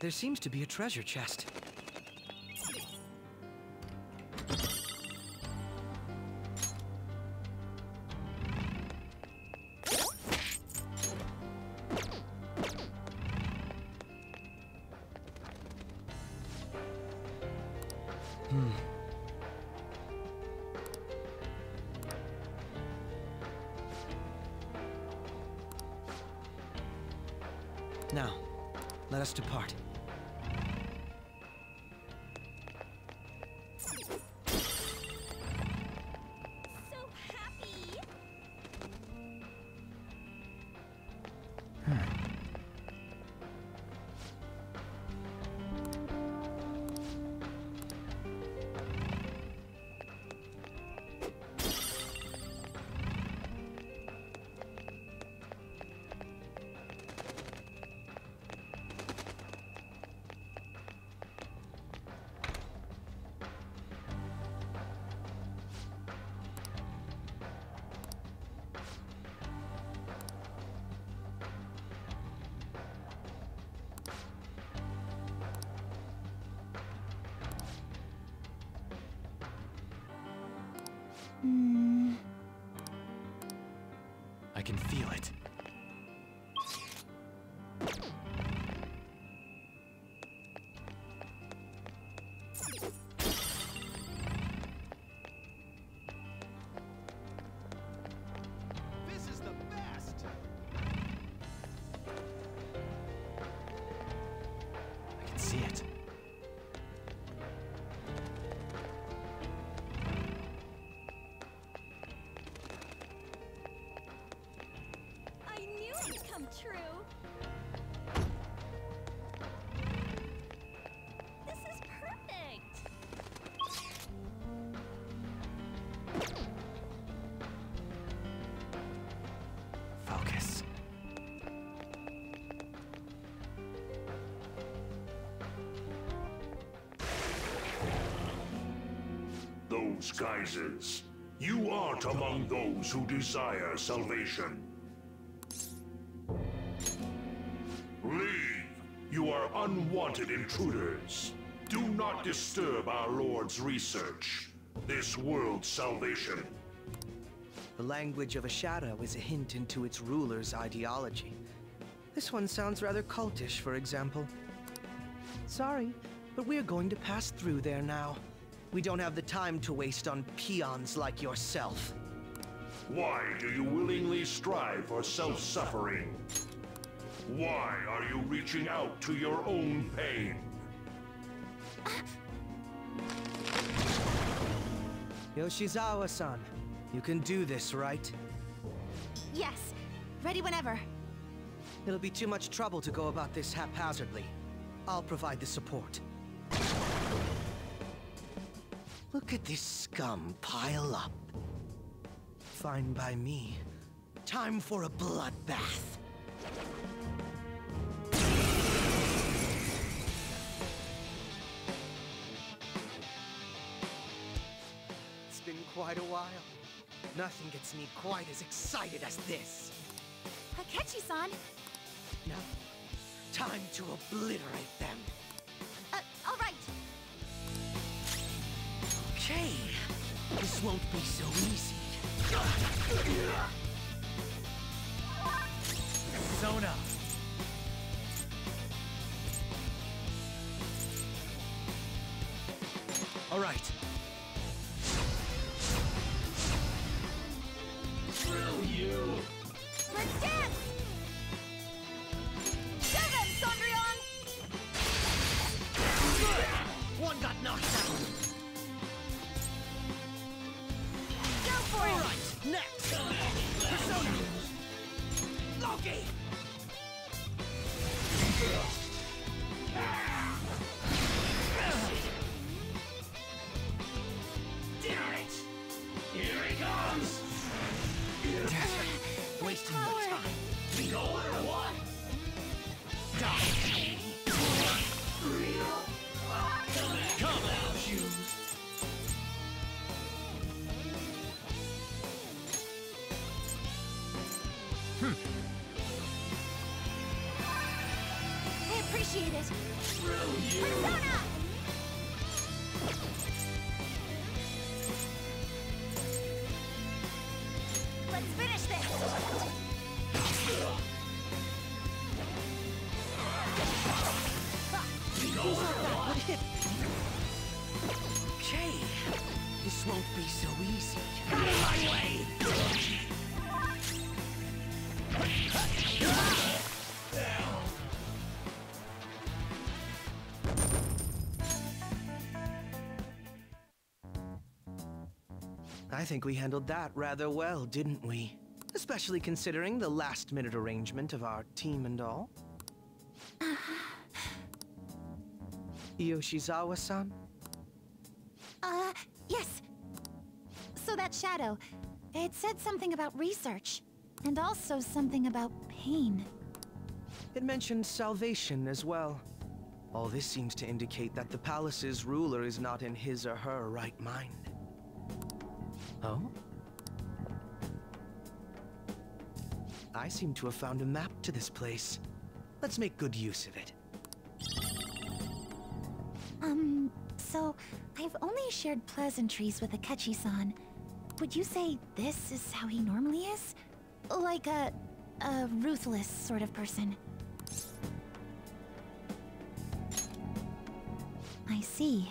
There seems to be a treasure chest. Now, let us depart. So happy! I can feel it. This is the best! I can see it. I knew it'd come true! This is perfect! Focus. Those geysers. You aren't among those who desire salvation. Leave! You are unwanted intruders. Do not disturb our Lord's research. This world's salvation. The language of a shadow is a hint into its ruler's ideology. This one sounds rather cultish, for example. Sorry, but we're going to pass through there now. We don't have the time to waste on peons like yourself. Why do you willingly strive for self-suffering? Why are you reaching out to your own pain? Yoshizawa-san, you can do this, right? Yes, ready whenever. It'll be too much trouble to go about this haphazardly. I'll provide the support. Look at this scum pile up. Fine by me. Time for a bloodbath. It's been quite a while. Nothing gets me quite as excited as this. Akechi-san! Now, time to obliterate them. All right. Okay, this won't be so easy. Sona. All right. Screw you! Let's dance! Show them, Sondrion! One got knocked out. Go for it! All right, next. Persona. Loki. Initiate it! Persona! Let's finish this! What hit? Okay, this won't be so easy. Out of my way! I think we handled that rather well, didn't we? Especially considering the last-minute arrangement of our team and all. Yoshizawa-san? Yes. So that shadow, it said something about research, and also something about pain. It mentioned salvation as well. All this seems to indicate that the palace's ruler is not in his or her right mind. Oh? I seem to have found a map to this place. Let's make good use of it. So I've only shared pleasantries with Akechi-san. Would you say this is how he normally is? Like a ruthless sort of person? I see.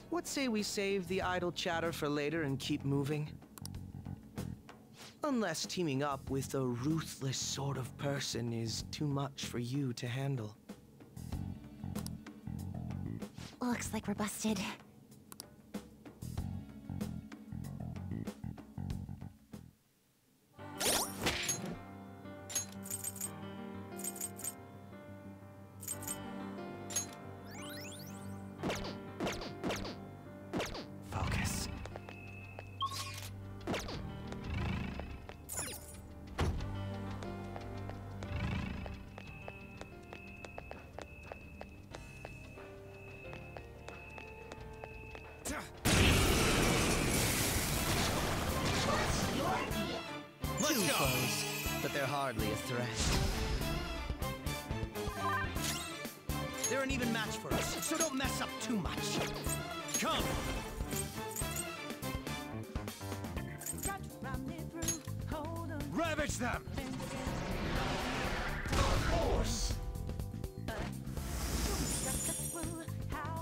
What say we save the idle chatter for later and keep moving? Unless teaming up with a ruthless sort of person is too much for you to handle. Looks like we're busted. Focus. Two foes, but they're hardly a threat. They're an even match for us, so don't mess up too much. Come! Ravage them! Force!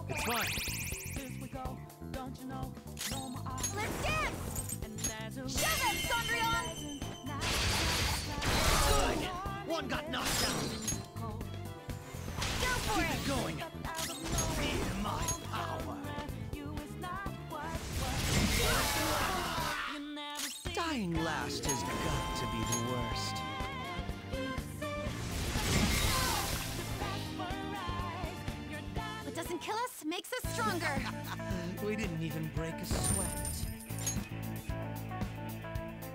It's fine. Let's dance! Show them, Sondrion! Good! One got knocked down. Go for Keep it! it going. Feel my power. Dying last has got to be the worst. What doesn't kill us makes us stronger. We didn't even break a sweat.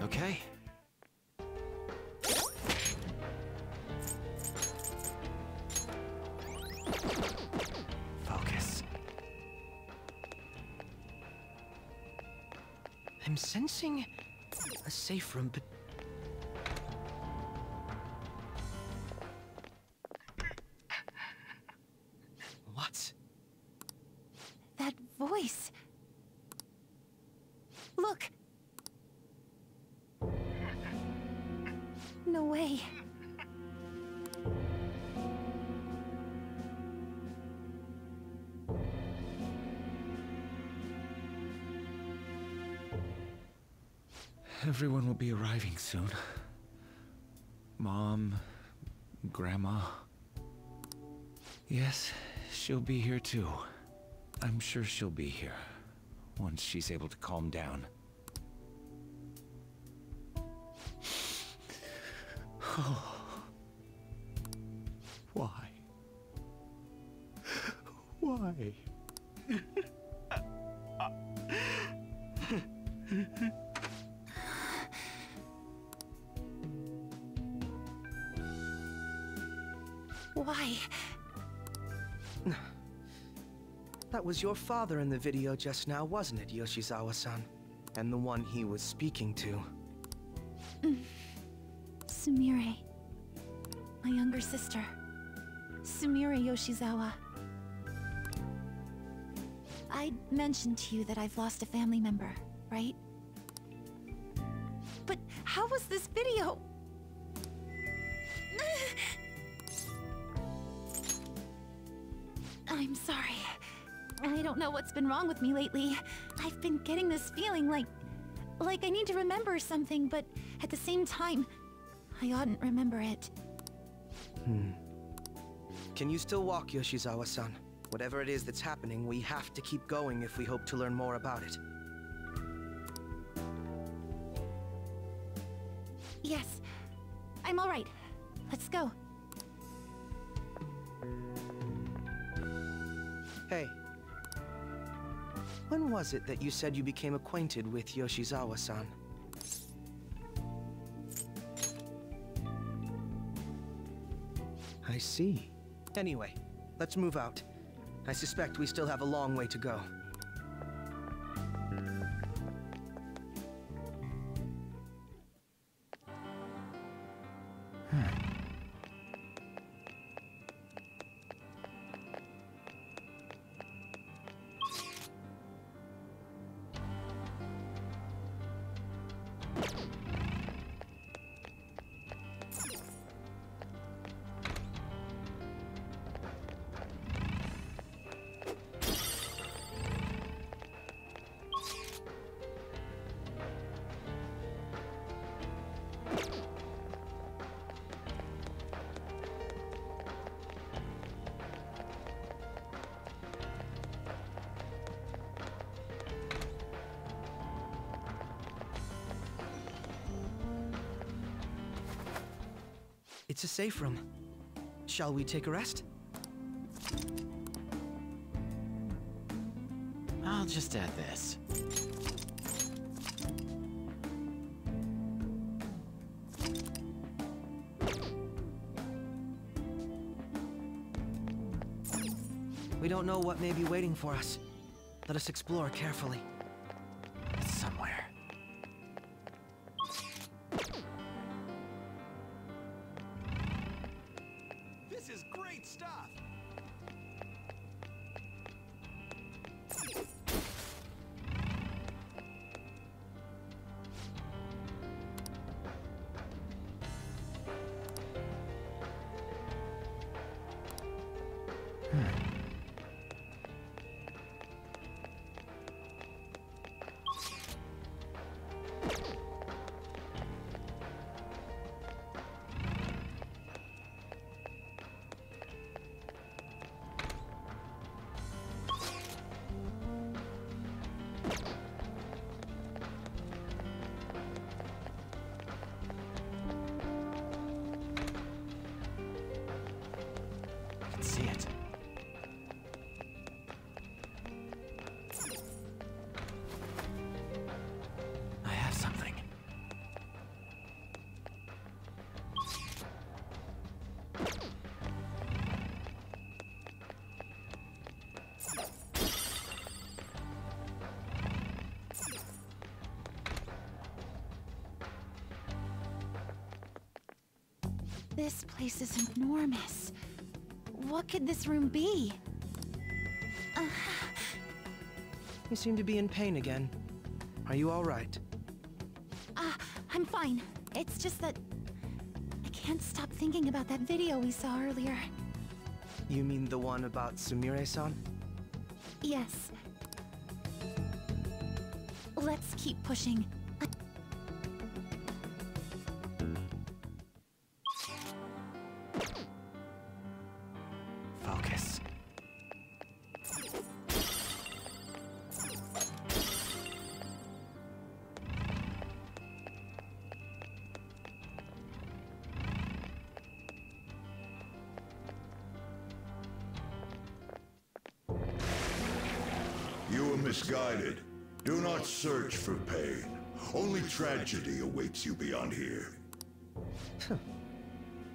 Okay. Focus. I'm sensing a safe room, but... What? That voice. Look. No way. Everyone will be arriving soon. Mom, Grandma. Yes, she'll be here too. I'm sure she'll be here, once she's able to calm down. Why? Why? Why? That was your father in the video just now, wasn't it, Yoshizawa-san? And the one he was speaking to. Sumire. My younger sister. Sumire Yoshizawa. I mentioned to you that I've lost a family member, right? But how was this video? I'm sorry. I don't know what's been wrong with me lately. I've been getting this feeling like I need to remember something, but at the same time, I oughtn't remember it. Can you still walk, Yoshizawa-san? Whatever it is that's happening, we have to keep going if we hope to learn more about it. Yes, I'm all right. Let's go. Hey. When was it that you said you became acquainted with Yoshizawa-san? I see. Anyway, let's move out. I suspect we still have a long way to go. It's a safe room. Shall we take a rest? I'll just add this. We don't know what may be waiting for us. Let us explore carefully. It's somewhere. This is great stuff! I can see it. I have something. This place is enormous. What could this room be? You seem to be in pain again. Are you all right? I'm fine. It's just that I can't stop thinking about that video we saw earlier. You mean the one about Sumire-san? Yes. Let's keep pushing. Focus. You are misguided. Do not search for pain. Only tragedy awaits you beyond here.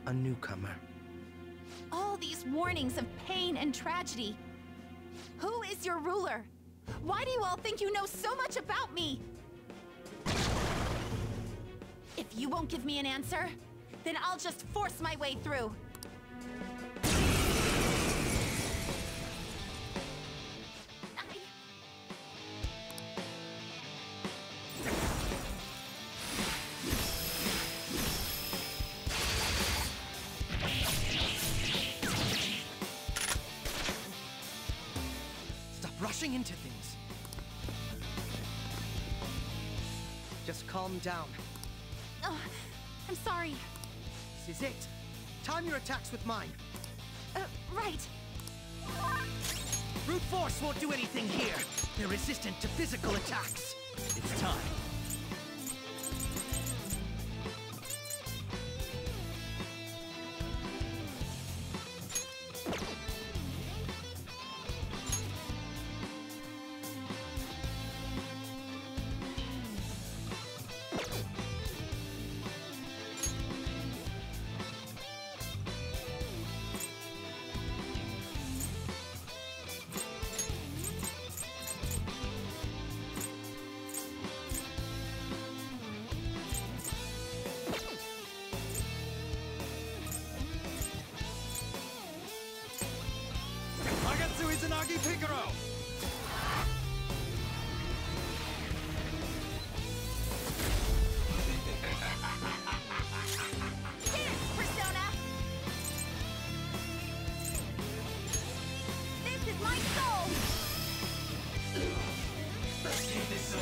A newcomer. All these warnings of pain and tragedy. Who is your ruler? Why do you all think you know so much about me? If you won't give me an answer, then I'll just force my way through. rushing into things. Just calm down. Oh, I'm sorry. This is it. Time your attacks with mine. Right. Brute force won't do anything here. They're resistant to physical attacks. It's time. Nagatsu Izanagi Picaro! Persona! This is my soul!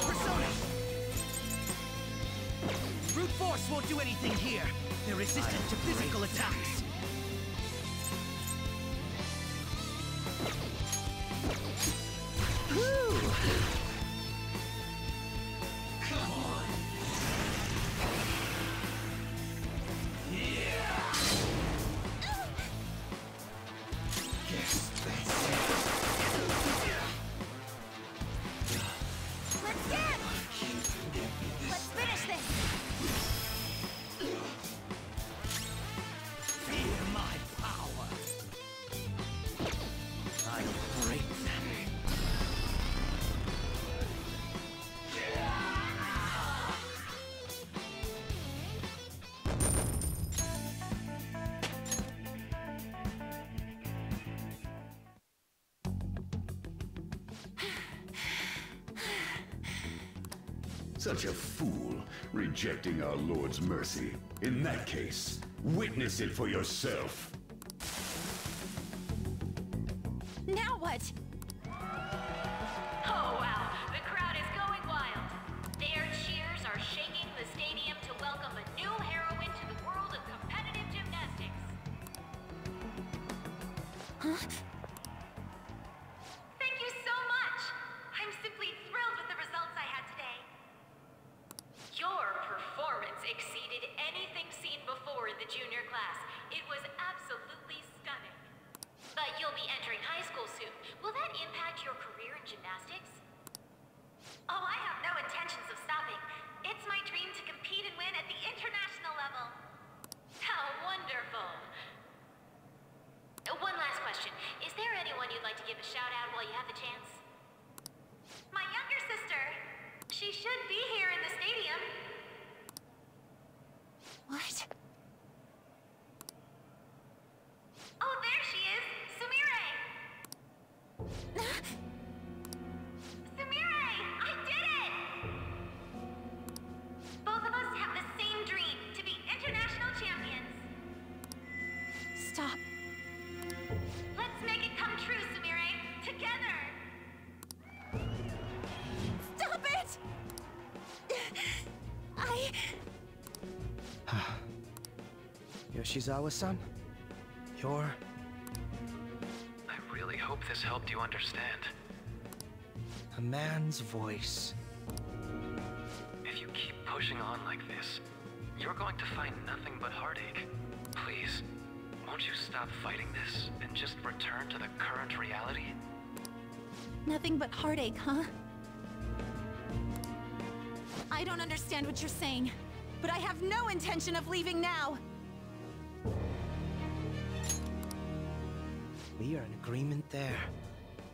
Persona! Brute force won't do anything here. They're resistant to physical attacks. Let's dance! Let's finish this! Fear my power. I'll break them. Such a fool, rejecting our Lord's mercy. In that case, witness it for yourself. Now what? Oh wow, the crowd is going wild. Their cheers are shaking the stadium to welcome a new heroine to the world of competitive gymnastics. Thank you so much! I'm simply thrilled with the results I had today. Your performance exceeded anything seen before in the junior class. It was absolutely stunning. But you'll be entering high school soon. Will that impact your career in gymnastics? Oh, I have no intentions of stopping. It's my dream to compete and win at the international level. How wonderful. One last question. Is there anyone you'd like to give a shout out while you have the chance? My younger sister. She should be here in the stadium. What? Oh, there she is! Sumire! Sumire! I did it! Both of us have the same dream, to be international champions. Stop. Let's make it come true, Sumire! Together! Stop it! Yoshizawa-san, you're... I really hope this helped you understand. a man's voice. If you keep pushing on like this, you're going to find nothing but heartache. Please, won't you stop fighting this and just return to the current reality? Nothing but heartache, huh? I don't understand what you're saying, but I have no intention of leaving now. We are in agreement there.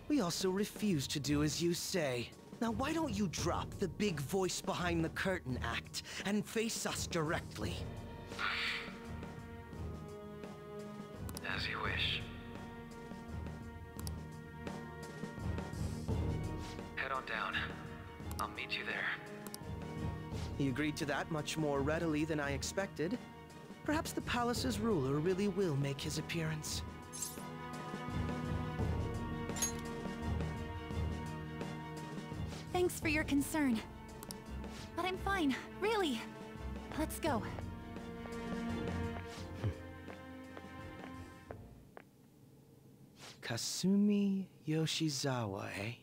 We also refuse to do as you say. Now why don't you drop the big voice behind the curtain act and face us directly? As you wish. Head on down. I'll meet you there. He agreed to that much more readily than I expected. Perhaps the palace's ruler really will make his appearance. Thanks for your concern. But I'm fine, really. Let's go. Kasumi Yoshizawa, eh?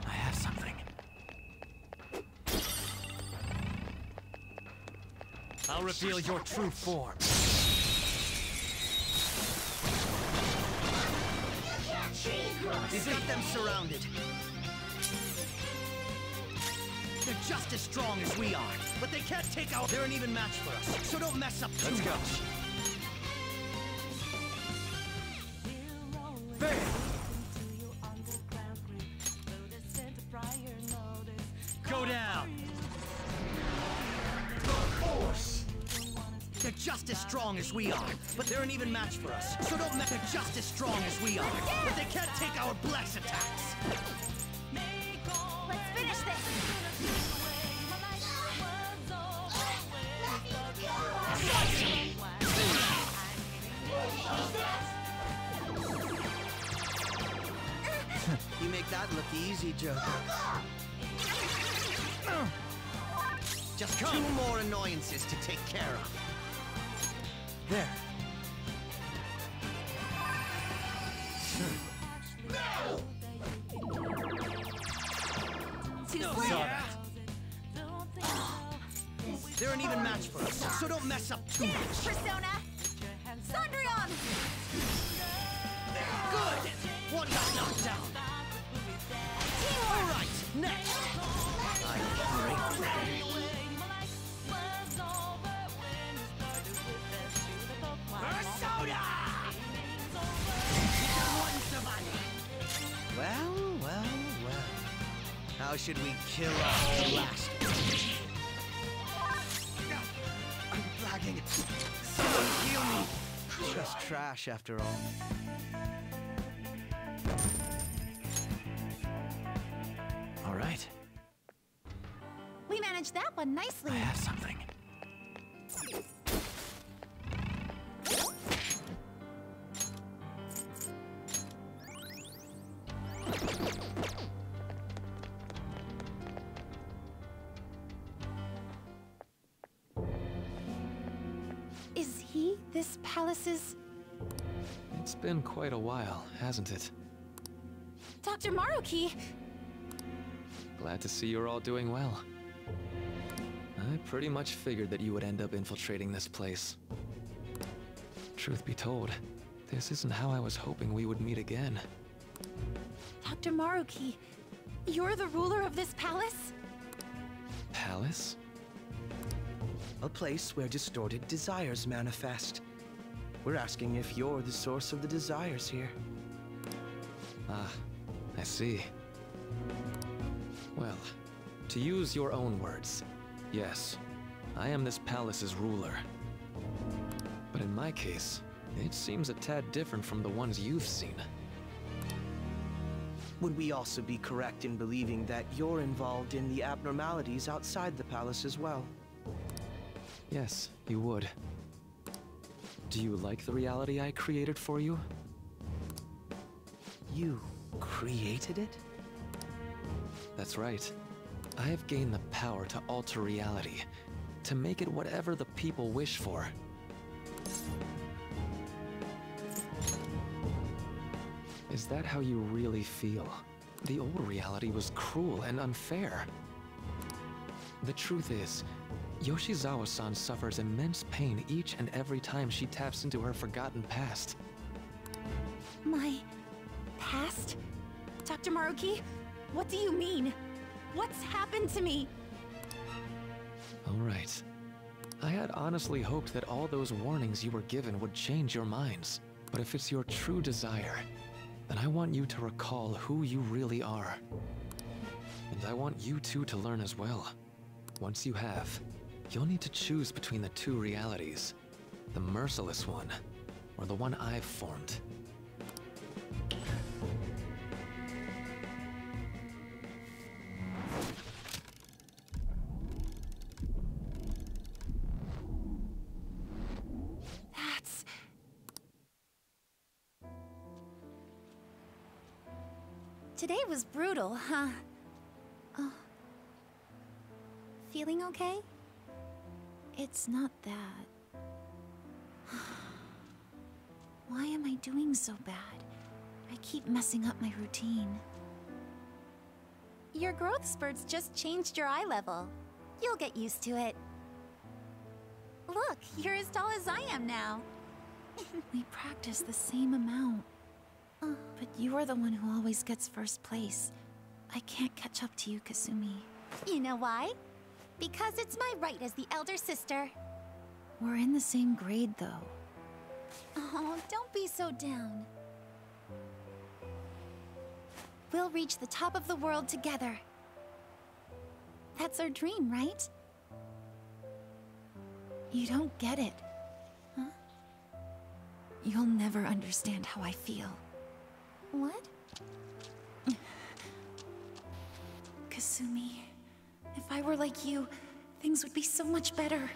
I have something. I'll reveal your true form. We've got them surrounded. They're just as strong as we are, but they can't take out. They're an even match for us, so don't mess up too much. Go down! They're just as strong as we are, but they're an even match for us. So don't they're just as strong as we are, but they can't take our bless attacks. Let's finish this! You make that look easy, Joker. Just two more annoyances to take care of. There. Sorry. They're an even match for us, so don't mess up too much. Persona! Sundreon! Good! One got knocked down. All right, next. I break. Persona! Well, well, well. How should we kill off the last one? I'm lagging. Someone heal me. Just trash after all. All right. We managed that one nicely. I have something. Is he this palace's... It's been quite a while, hasn't it? Dr. Maruki? Glad to see you're all doing well. I pretty much figured that you would end up infiltrating this place. Truth be told, this isn't how I was hoping we would meet again. Dr. Maruki, you're the ruler of this palace? Palace? A place where distorted desires manifest. We're asking if you're the source of the desires here. Ah, I see. Well, to use your own words, yes, I am this palace's ruler. But in my case, it seems a tad different from the ones you've seen. Would we also be correct in believing that you're involved in the abnormalities outside the palace as well? Yes, you would. Do you like the reality I created for you? You created it? That's right. I have gained the power to alter reality, to make it whatever the people wish for. Is that how you really feel? The old reality was cruel and unfair. The truth is, Yoshizawa-san suffers immense pain each and every time she taps into her forgotten past. My past? Dr. Maruki, what do you mean? What's happened to me? All right. I had honestly hoped that all those warnings you were given would change your minds. But if it's your true desire, then I want you to recall who you really are. And I want you two to learn as well. Once you have, you'll need to choose between the two realities. The merciless one, or the one I've formed. That's... Today was brutal, huh? Oh. Feeling okay? It's not that. Why am I doing so bad? I keep messing up my routine. Your growth spurts just changed your eye level. You'll get used to it. Look, you're as tall as I am now. We practice the same amount. But you are the one who always gets first place. I can't catch up to you, Kasumi. You know why? Because it's my right as the elder sister. We're in the same grade, though. Oh, don't be so down. We'll reach the top of the world together. That's our dream, right? You don't get it. Huh? You'll never understand how I feel. What? Kasumi, if I were like you, things would be so much better.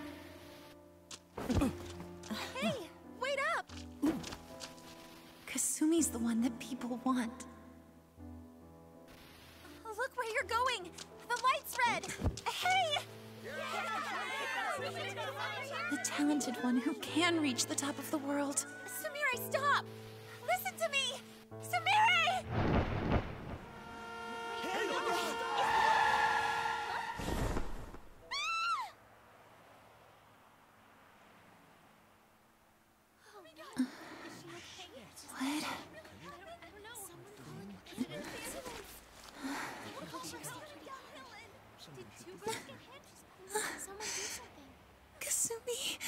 Hey, wait up! Kasumi's the one that people want. Look where you're going! The light's red! Hey! The talented one who can reach the top of the world. Sumire, stop! Listen to me! Sumire! What? Kasumi...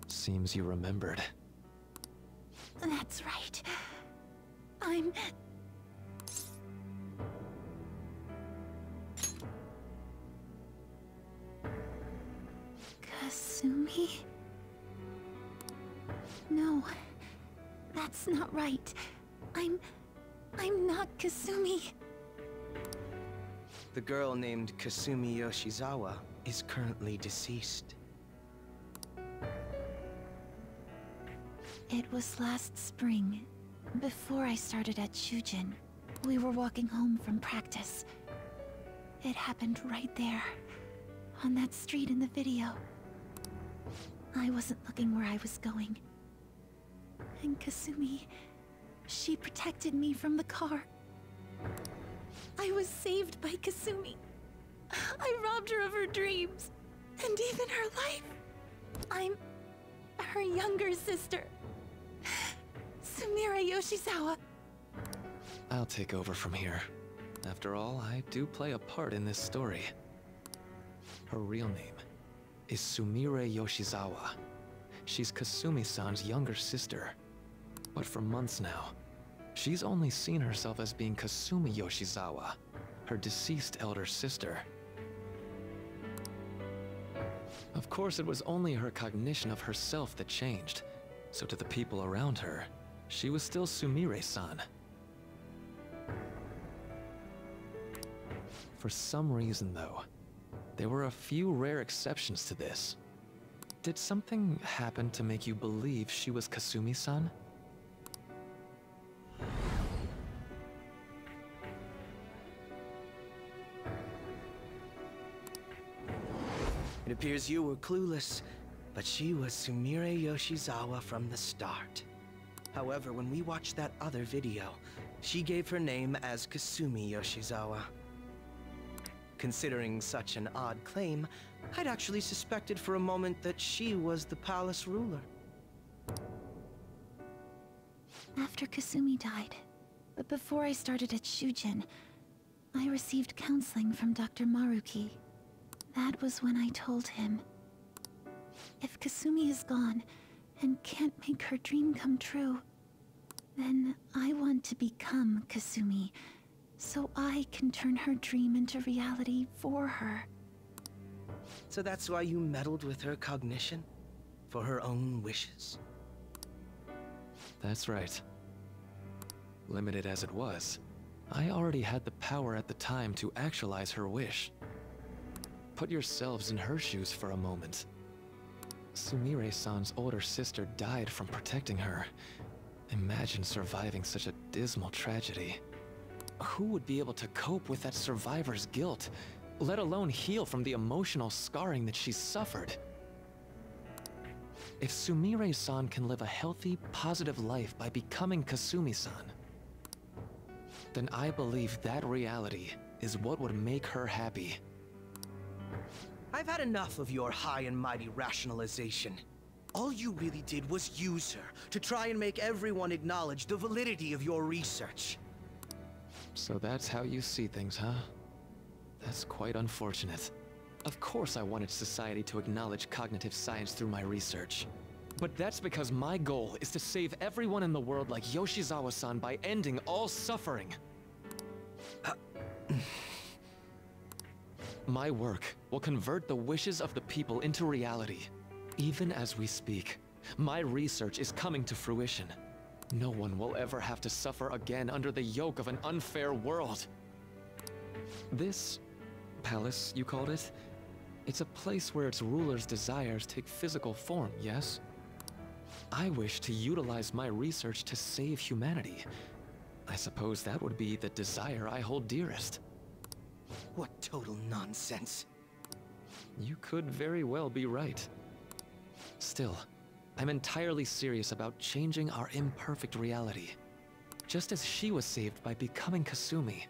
Seems you remembered. That's right. I'm... Kasumi? No, that's not right. I'm not Kasumi. The girl named Kasumi Yoshizawa is currently deceased. It was last spring, before I started at Shujin. We were walking home from practice. It happened right there, on that street in the video. I wasn't looking where I was going. And Kasumi, she protected me from the car. I was saved by Kasumi. I robbed her of her dreams, and even her life. I'm her younger sister. Sumire Yoshizawa. I'll take over from here. After all, I do play a part in this story. Her real name is Sumire Yoshizawa. She's Kasumi-san's younger sister. But for months now, she's only seen herself as being Kasumi Yoshizawa, her deceased elder sister. Of course, it was only her cognition of herself that changed, so to the people around her, she was still Sumire-san. For some reason, though, there were a few rare exceptions to this. Did something happen to make you believe she was Kasumi-san? It appears you were clueless, but she was Sumire Yoshizawa from the start. However, when we watched that other video, she gave her name as Kasumi Yoshizawa. Considering such an odd claim, I'd actually suspected for a moment that she was the palace ruler. After Kasumi died, but before I started at Shujin, I received counseling from Dr. Maruki. That was when I told him, if Kasumi is gone and can't make her dream come true, then I want to become Kasumi, so I can turn her dream into reality for her. So that's why you meddled with her cognition? For her own wishes? That's right. Limited as it was, I already had the power at the time to actualize her wish. Put yourselves in her shoes for a moment. Sumire-san's older sister died from protecting her. Imagine surviving such a dismal tragedy. Who would be able to cope with that survivor's guilt, let alone heal from the emotional scarring that she suffered? If Sumire-san can live a healthy, positive life by becoming Kasumi-san, then I believe that reality is what would make her happy. I've had enough of your high and mighty rationalization. All you really did was use her to try and make everyone acknowledge the validity of your research. So that's how you see things, huh? That's quite unfortunate. Of course I wanted society to acknowledge cognitive science through my research. But that's because my goal is to save everyone in the world like Yoshizawa-san by ending all suffering. My work will convert the wishes of the people into reality. Even as we speak, my research is coming to fruition. No one will ever have to suffer again under the yoke of an unfair world. This palace, you called it? It's a place where its ruler's desires take physical form, yes? I wish to utilize my research to save humanity. I suppose that would be the desire I hold dearest. What total nonsense. You could very well be right. Still, I'm entirely serious about changing our imperfect reality. Just as she was saved by becoming Kasumi,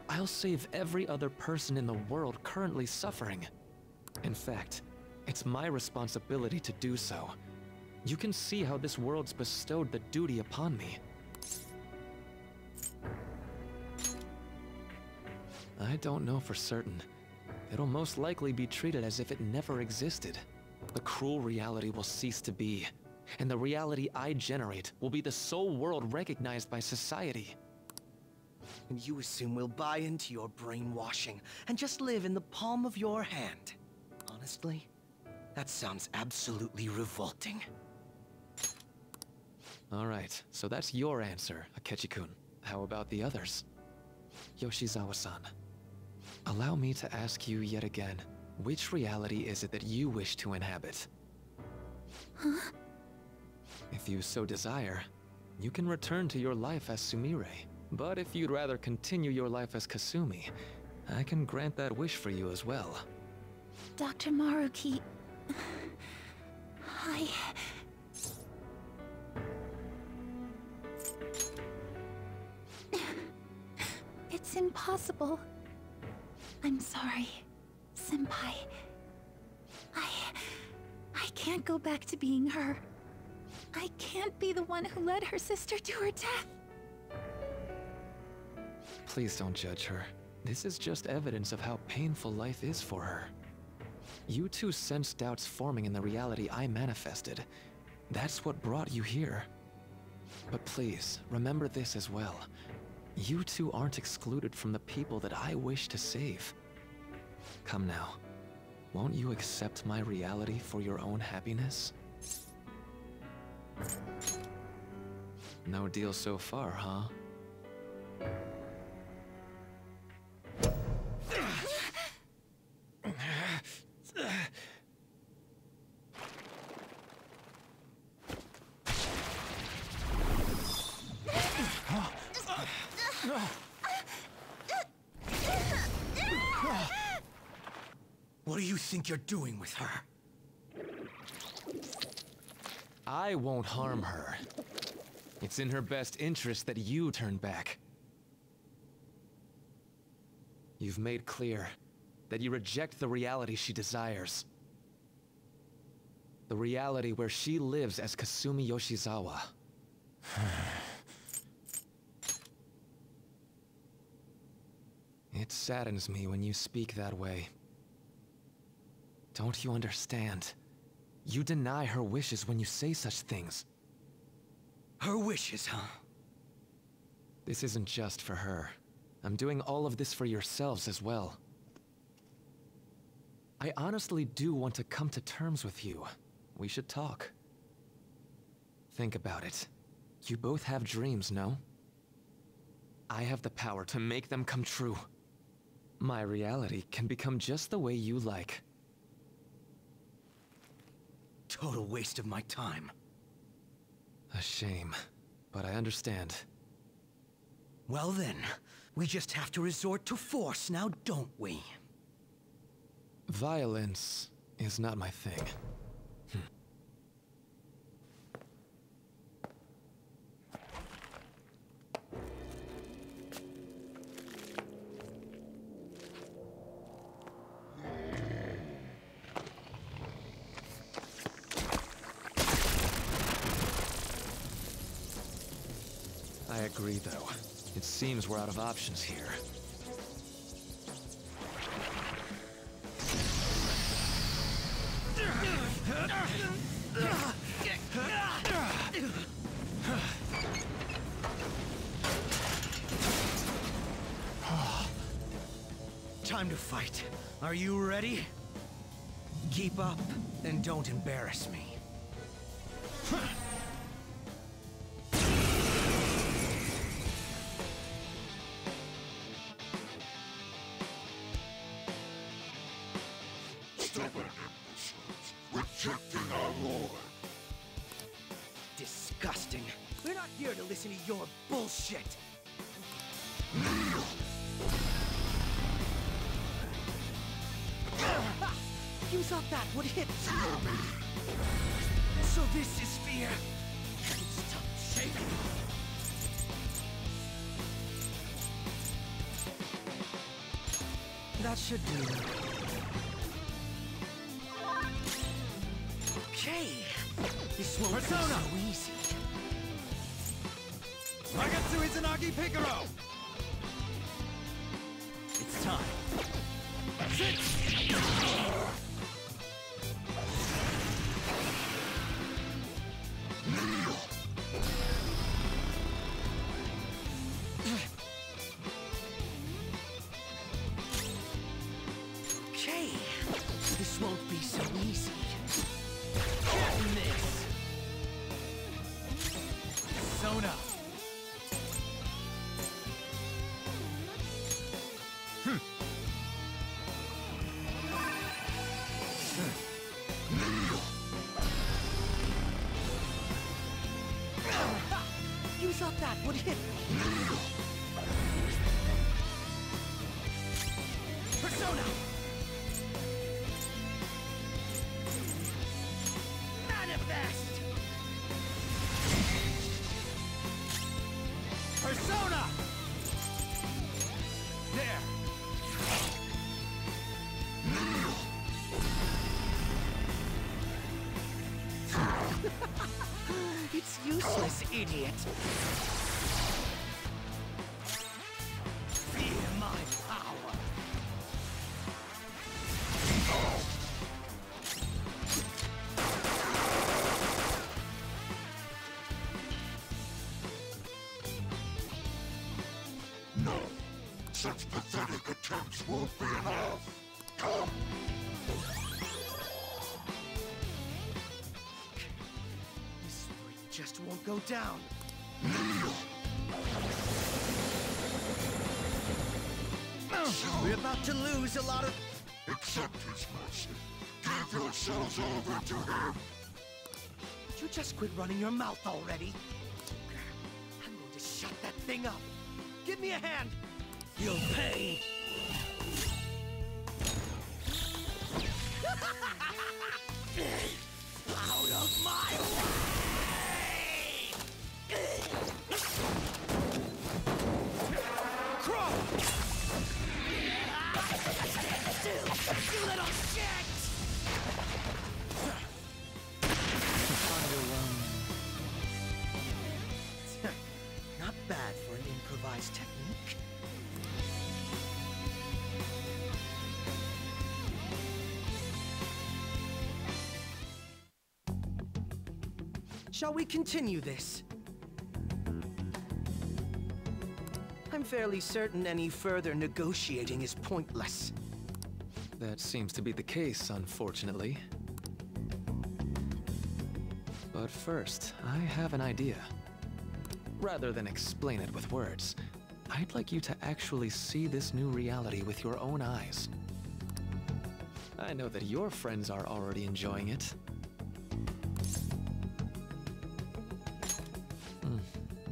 I'll save every other person in the world currently suffering. In fact, it's my responsibility to do so. You can see how this world's bestowed the duty upon me. I don't know for certain. It'll most likely be treated as if it never existed. The cruel reality will cease to be, and the reality I generate will be the sole world recognized by society. And you assume we'll buy into your brainwashing and just live in the palm of your hand. Honestly, that sounds absolutely revolting. Alright, so that's your answer, Akechi-kun. How about the others? Yoshizawa-san, allow me to ask you yet again, which reality is it that you wish to inhabit? Huh? If you so desire, you can return to your life as Sumire. But if you'd rather continue your life as Kasumi, I can grant that wish for you as well. Dr. Maruki... It's impossible. I'm sorry, Senpai. I can't go back to being her. I can't be the one who led her sister to her death. Please don't judge her. This is just evidence of how painful life is for her. You two sensed doubts forming in the reality I manifested. That's what brought you here. But please, remember this as well. You two aren't excluded from the people that I wish to save. Come now. Won't you accept my reality for your own happiness? No deal so far, huh? What do you think you're doing with her? I won't harm her. It's in her best interest that you turn back. You've made clear that you reject the reality she desires. The reality where she lives as Kasumi Yoshizawa. It saddens me when you speak that way. Don't you understand? You deny her wishes when you say such things. Her wishes, huh? This isn't just for her. I'm doing all of this for yourselves as well. I honestly do want to come to terms with you. We should talk. Think about it. You both have dreams, no? I have the power to make them come true. My reality can become just the way you like. Total waste of my time. A shame, but I understand. Well then, we just have to resort to force now, don't we? Violence is not my thing. I agree, though. It seems we're out of options here. Time to fight. Are you ready? Keep up, and don't embarrass me. Rejecting our lord. Disgusting. We're not here to listen to your bullshit. You thought that would hit me. So this is fear. Stop shaking. That should do. Okay. This won't be so easy. Magatsu Izanagi Picaro! It's time. Sit! Okay. This won't be so easy. Get this! Sona! You thought that would hit me. Persona! Manifest! Persona! There! It's useless, idiot. Feel my power. Such pathetic attempts won't be enough. Come! This freak just won't go down. We're about to lose a lot of... Accept his mercy. Give yourselves over to him. Would you just quit running your mouth already? I'm going to shut that thing up. Give me a hand. You'll pay. Out of my way! Crow! You little shit! Not bad for an improvised technique. Shall we continue this? I'm fairly certain any further negotiating is pointless. That seems to be the case, unfortunately. But first, I have an idea. Rather than explain it with words, I'd like you to actually see this new reality with your own eyes. I know that your friends are already enjoying it.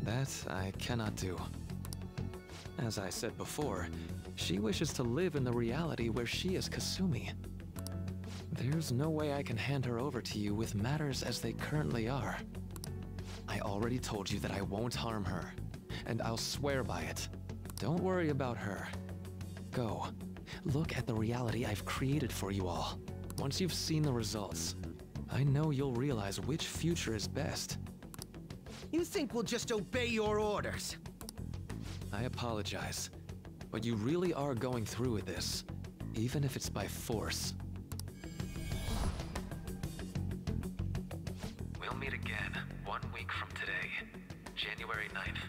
That I cannot do. As I said before, she wishes to live in the reality where she is Kasumi. There's no way I can hand her over to you with matters as they currently are. I already told you that I won't harm her, and I'll swear by it. Don't worry about her. Go. Look at the reality I've created for you all. Once you've seen the results, I know you'll realize which future is best. You think we'll just obey your orders? I apologize, but you really are going through with this, even if it's by force. We'll meet again 1 week from today, January 9th.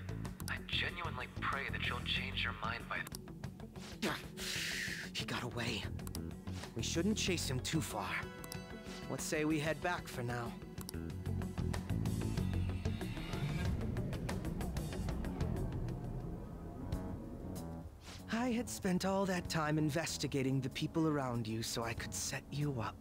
I genuinely pray that you'll change your mind by He got away. We shouldn't chase him too far. Let's say we head back for now. I had spent all that time investigating the people around you so I could set you up.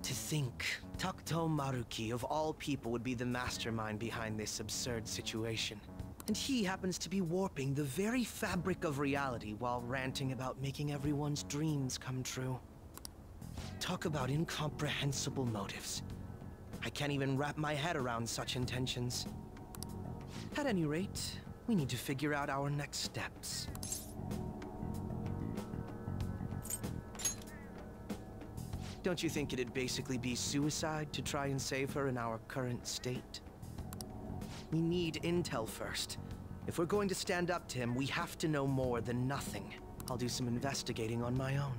To think, Takuto Maruki of all people would be the mastermind behind this absurd situation. And he happens to be warping the very fabric of reality while ranting about making everyone's dreams come true. Talk about incomprehensible motives. I can't even wrap my head around such intentions. At any rate, we need to figure out our next steps. Don't you think it'd basically be suicide to try and save her in our current state? We need intel first. If we're going to stand up to him, we have to know more than nothing. I'll do some investigating on my own.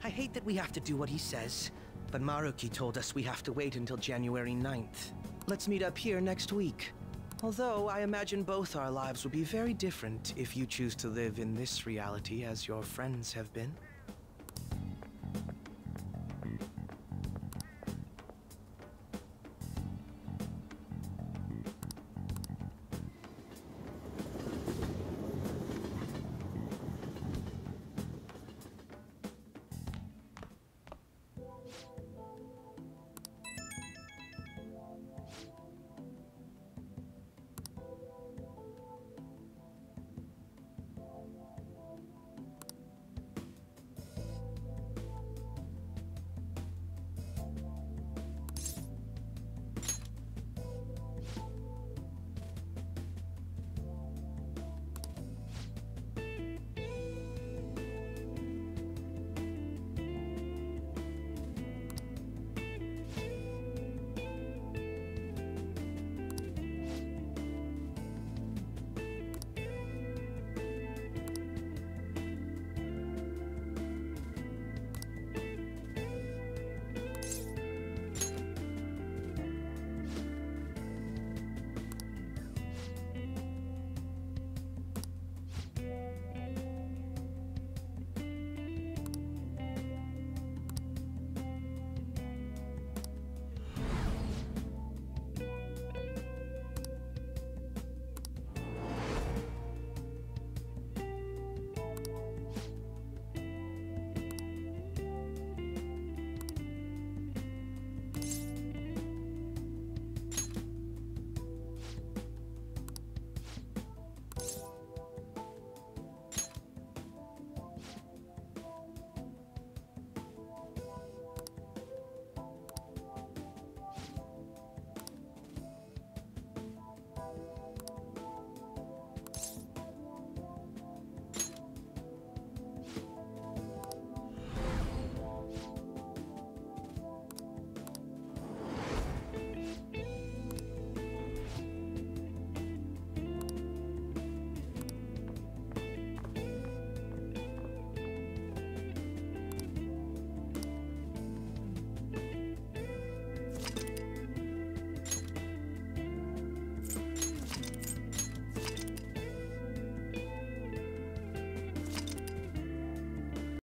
I hate that we have to do what he says, but Maruki told us we have to wait until January 9th. Let's meet up here next week. Although, I imagine both our lives will be very different if you choose to live in this reality as your friends have been.